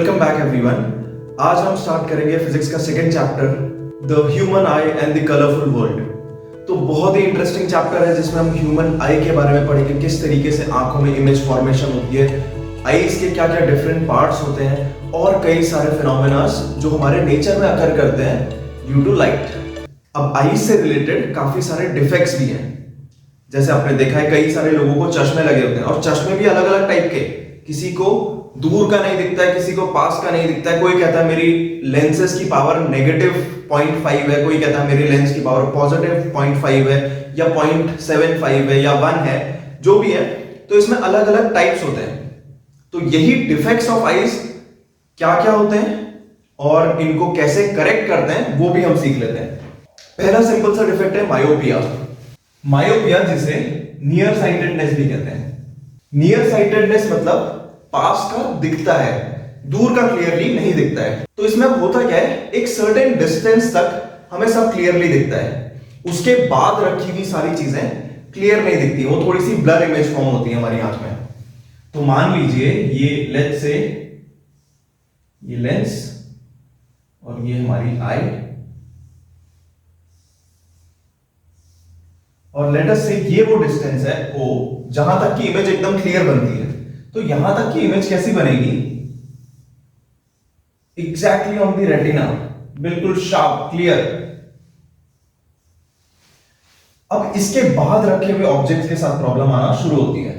Welcome back everyone. आज हम start करेंगे फिजिक्स का second chapter, the human I and the colourful world. तो बहुत ही इंटरेस्टिंग चैप्टर है जिसमें हम ह्यूमन आई के बारे में पढ़ेंगे, किस तरीके से आंखों में इमेज फॉर्मेशन होती है, आईज के क्या क्या डिफरेंट पार्ट्स होते हैं और कई सारे फिनोमेना जो हमारे नेचर में अकर करते हैं ड्यू टू लाइट। अब आईज से रिलेटेड काफी सारे डिफेक्ट्स भी हैं। जैसे आपने देखा है कई सारे लोगों को चश्मे लगे होते हैं और चश्मे भी अलग अलग टाइप के, किसी को दूर का नहीं दिखता है, किसी को पास का नहीं दिखता है। कोई कहता है मेरी लेंसेज की पावर -0.5 है, कोई कहता है मेरी लेंस की पावर +0.5 है या 0.75 है या 1 है, जो भी है। तो इसमें अलग अलग टाइप्स होते हैं। तो यही डिफेक्ट्स ऑफ आईज क्या क्या होते हैं और इनको कैसे करेक्ट करते हैं वो भी हम सीख लेते हैं। पहला सिंपल सा डिफेक्ट है मायोपिया। मायोपिया जिसे नियर साइटेडनेस भी कहते हैं। नियर साइटेडनेस मतलब पास का दिखता है, दूर का क्लियरली नहीं दिखता है। तो इसमें होता क्या है, एक सर्टेन डिस्टेंस तक हमें सब क्लियरली दिखता है, उसके बाद रखी हुई सारी चीजें क्लियर नहीं दिखती, वो थोड़ी सी ब्लर इमेज फॉर्म होती है हमारी आंख में। तो मान लीजिए ये लेट्स से ये लेंस और ये हमारी आई, और लेट अस से ये वो डिस्टेंस है O, जहां तक की इमेज एकदम क्लियर बनती है। तो यहां तक की इमेज कैसी बनेगी, एग्जैक्टली ऑन द रेटिना, बिल्कुल शार्प क्लियर। अब इसके बाद रखे हुए ऑब्जेक्ट्स के साथ प्रॉब्लम आना शुरू होती है।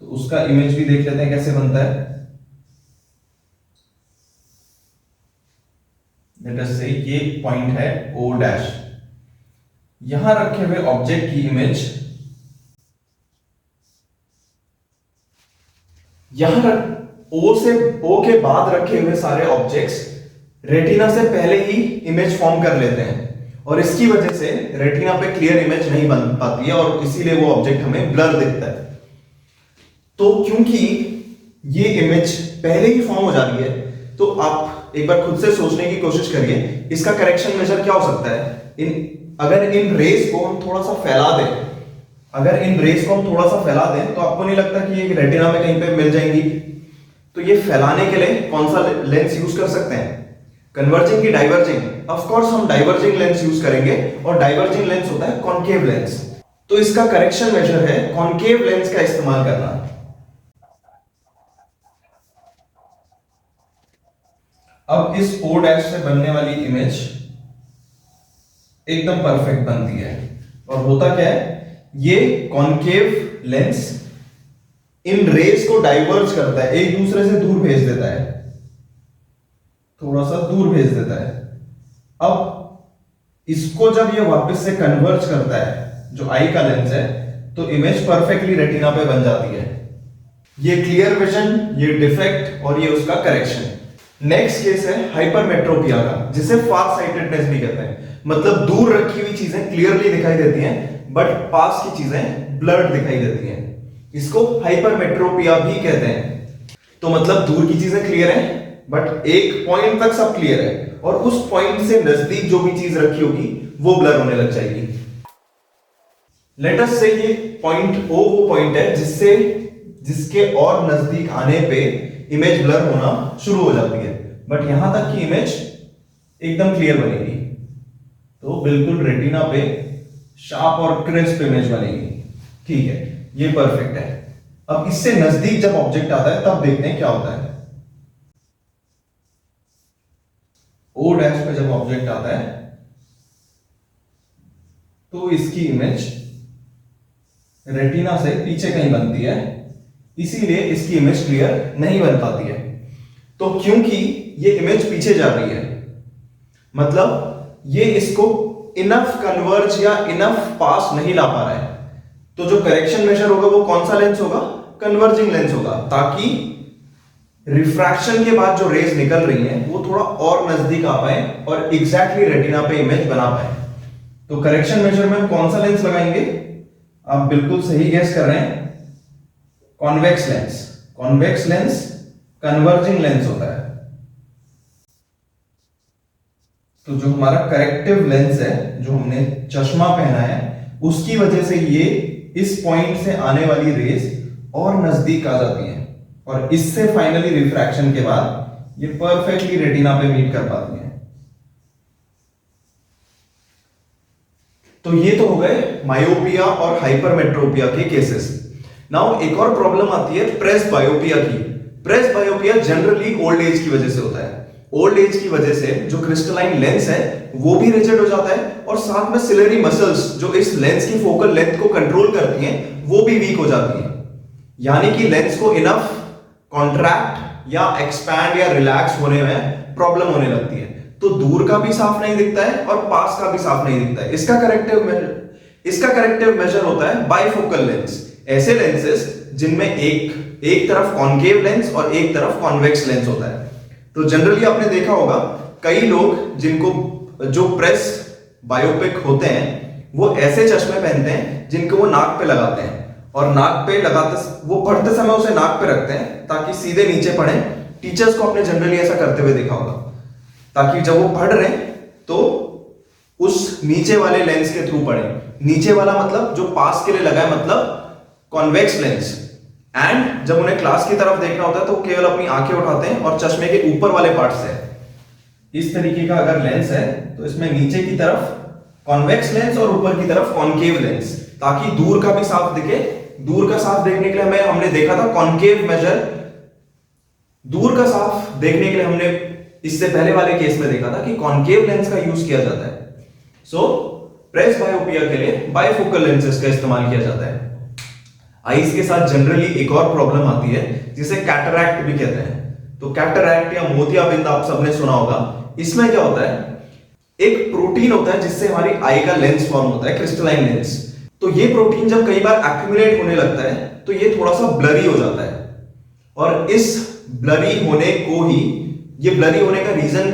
तो उसका इमेज भी देख लेते हैं कैसे बनता है। लेट अस से ये पॉइंट है O', यहां रखे हुए ऑब्जेक्ट की इमेज यहां O के बाद रखे हुए सारे ऑब्जेक्ट्स रेटिना से पहले ही इमेज फॉर्म कर लेते हैं और इसकी वजह से रेटिना पे क्लियर इमेज नहीं बन पाती है और इसीलिए वो ऑब्जेक्ट हमें ब्लर दिखता है। तो क्योंकि ये इमेज पहले ही फॉर्म हो जा रही है, तो आप एक बार खुद से सोचने की कोशिश करिए इसका करेक्शन मेजर क्या हो सकता है। अगर इन रेस को हम थोड़ा सा फैला दें, तो आपको नहीं लगता कि ये रेटिना में कहीं पे मिल जाएंगी। तो ये फैलाने के लिए कौन सा लेंस यूज कर सकते हैं, कन्वर्जिंग की डाइवर्जिंग। ऑफ कोर्स हम डाइवर्जिंग लेंस यूज करेंगे और डाइवर्जिंग लेंस होता है कॉनकेव लेंस। तो इसका करेक्शन मेजर है कॉनकेव लेंस का इस्तेमाल करना। अब इस O' से बनने वाली इमेज एकदम परफेक्ट बनती है। और होता क्या है, ये कॉनकेव लेंस इन रेस को डाइवर्ज करता है, एक दूसरे से दूर भेज देता है, थोड़ा सा दूर भेज देता है। अब इसको जब ये वापस से कन्वर्ज करता है, जो आई का लेंस है, तो इमेज परफेक्टली रेटिना पे बन जाती है। ये क्लियर विजन, ये डिफेक्ट और ये उसका करेक्शन। नेक्स्ट केस है हाइपरमेट्रोपिया का, जिसे फार साइटेडनेस भी कहते हैं। मतलब दूर रखी हुई चीजें क्लियरली दिखाई देती हैं बट पास की चीजें ब्लर्ड दिखाई देती हैं। इसको हाइपरमेट्रोपिया भी कहते हैं। तो मतलब दूर की चीजें क्लियर हैं बट एक पॉइंट तक सब क्लियर है और उस पॉइंट से नजदीक जो भी चीज रखी होगी वो ब्लर होने लग जाएगी। लेट अस से ये पॉइंट O वो पॉइंट है जिसके और नजदीक आने पे इमेज ब्लर होना शुरू हो जाती है, बट यहां तक की इमेज एकदम क्लियर बनेगी। तो बिल्कुल रेटिना पे शार्प और क्रिस्प इमेज बनेगी। ठीक है, ये परफेक्ट है। अब इससे नजदीक जब ऑब्जेक्ट आता है तब देखते हैं क्या होता है। O' पे जब ऑब्जेक्ट आता है तो इसकी इमेज रेटिना से पीछे कहीं बनती है, इसीलिए इसकी इमेज क्लियर नहीं बन पाती है। तो क्योंकि ये इमेज पीछे जा रही है, मतलब ये इसको इनफ कन्वर्ज या इनफ पास नहीं ला पा रहा है, तो जो करेक्शन मेजर होगा वो कौन सा लेंस होगा, कन्वर्जिंग लेंस होगा, ताकि रिफ्रैक्शन के बाद जो रेज निकल रही हैं वो थोड़ा और नजदीक आ पाए और एग्जैक्टली रेटिना पे इमेज बना पाए। तो करेक्शन मेजर में हम कौन सा लेंस लगाएंगे, आप बिल्कुल सही गेस कर रहे हैं, convex lens. Convex lens converging lens होता है। तो जो हमारा करेक्टिव लेंस है, जो हमने चश्मा पहना है, उसकी वजह से ये इस पॉइंट से आने वाली रेज और नजदीक आ जाती है और इससे फाइनली रिफ्रैक्शन के बाद ये परफेक्टली रेटिना पे मीट कर पाती हैं। तो ये तो हो गए मायोपिया और हाइपरमेट्रोपिया के केसेस। नाउ एक और प्रॉब्लम आती है प्रेस बायोपिया की। प्रेस बायोपिया जनरली ओल्ड एज की वजह से होता है। ओल्ड एज की वजह से जो क्रिस्टलाइन लेंस है वो भी रिजिड हो जाता है और साथ में सिलेरी मसल्स जो इस लेंस की फोकल लेंथ को कंट्रोल करती हैं वो भी वीक हो जाती हैं। यानी कि लेंस को इनफ कॉन्ट्रैक्ट या एक्सपैंड या रिलैक्स होने में प्रॉब्लम होने लगती है। तो दूर का भी साफ नहीं दिखता है और पास का भी साफ नहीं दिखता है। इसका करेक्टिव मेजर होता है बाइफोकल लेंस। ऐसे लेंसेस जिनमें एक तरफ कॉन्केव लेंस और एक तरफ कॉन्वेक्स लेंस होता है। तो जनरली आपने देखा होगा कई लोग जिनको जो प्रेस बायोपिक होते हैं वो ऐसे चश्मे पहनते हैं जिनको वो नाक पे लगाते हैं और नाक पे लगाते वो पढ़ते समय उसे नाक पे रखते हैं ताकि सीधे नीचे पढ़े। टीचर्स को आपने जनरली ऐसा करते हुए देखा होगा ताकि जब वो पढ़ रहे तो उस नीचे वाले लेंस के थ्रू पढ़े। नीचे वाला मतलब जो पास के लिए लगा है, मतलब कॉन्वेक्स लेंस। एंड जब उन्हें क्लास की तरफ देखना होता है तो केवल अपनी आंखें उठाते हैं और चश्मे के ऊपर वाले पार्ट से इस तरीके का अगर लेंस है तो इसमें नीचे की तरफ कॉन्वेक्स लेंस और ऊपर की तरफ कॉन्केव लेंस, ताकि दूर का भी साफ दिखे। दूर का साफ देखने के लिए हमने देखा था कॉन्केव मेजर। दूर का साफ देखने के लिए हमने इससे पहले वाले केस में देखा था कि कॉन्केव लेंस का यूज किया जाता है। सो प्रेस बायोपिया के लिए बाइफोकल लेंसेज का इस्तेमाल किया जाता है। आईज के साथ जनरली एक और प्रॉब्लम आती है जिसे कैटरैक्ट भी कहते हैं। तो कैटरैक्ट या मोतियाबिंद आप सबने सुना होगा। इसमें क्या होता है, एक प्रोटीन होता है जिससे हमारी आई का लेंस फॉर्म होता है, क्रिस्टलाइन लेंस। तो ये प्रोटीन जब कई बार एक्यूमुलेट होने लगता है तो ये थोड़ा सा ब्लरी हो जाता है और इस ब्लरी होने को ही, ये ब्लरी होने का रीजन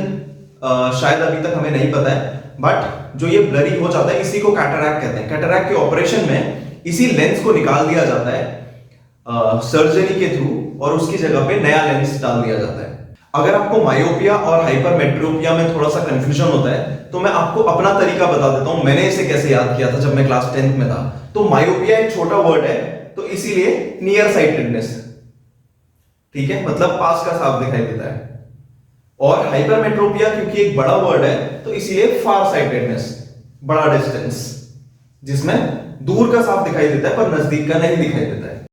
शायद अभी तक हमें नहीं पता है, बट जो ये ब्लरी हो जाता है इसी को कैटरैक्ट कहते हैं। कैटरैक्ट के ऑपरेशन में इसी लेंस को निकाल दिया जाता है सर्जरी के थ्रू और उसकी जगह पे नया लेंस डाल दिया जाता है। अगर आपको मायोपिया और हाइपरमेट्रोपिया में थोड़ा सा कंफ्यूजन होता है तो मैं आपको अपना तरीका बता देता हूं, मैंने इसे कैसे याद किया था जब मैं क्लास 10th में था। तो मायोपिया एक छोटा वर्ड है तो इसीलिए नियर साइटेडनेस, ठीक है, मतलब पास का साफ दिखाई देता है। और हाइपरमेट्रोपिया क्योंकि एक बड़ा वर्ड है तो इसीलिए फार साइटेडनेस, बड़ा डिस्टेंस, जिसमें दूर का साफ दिखाई देता है पर नजदीक का नहीं दिखाई देता है।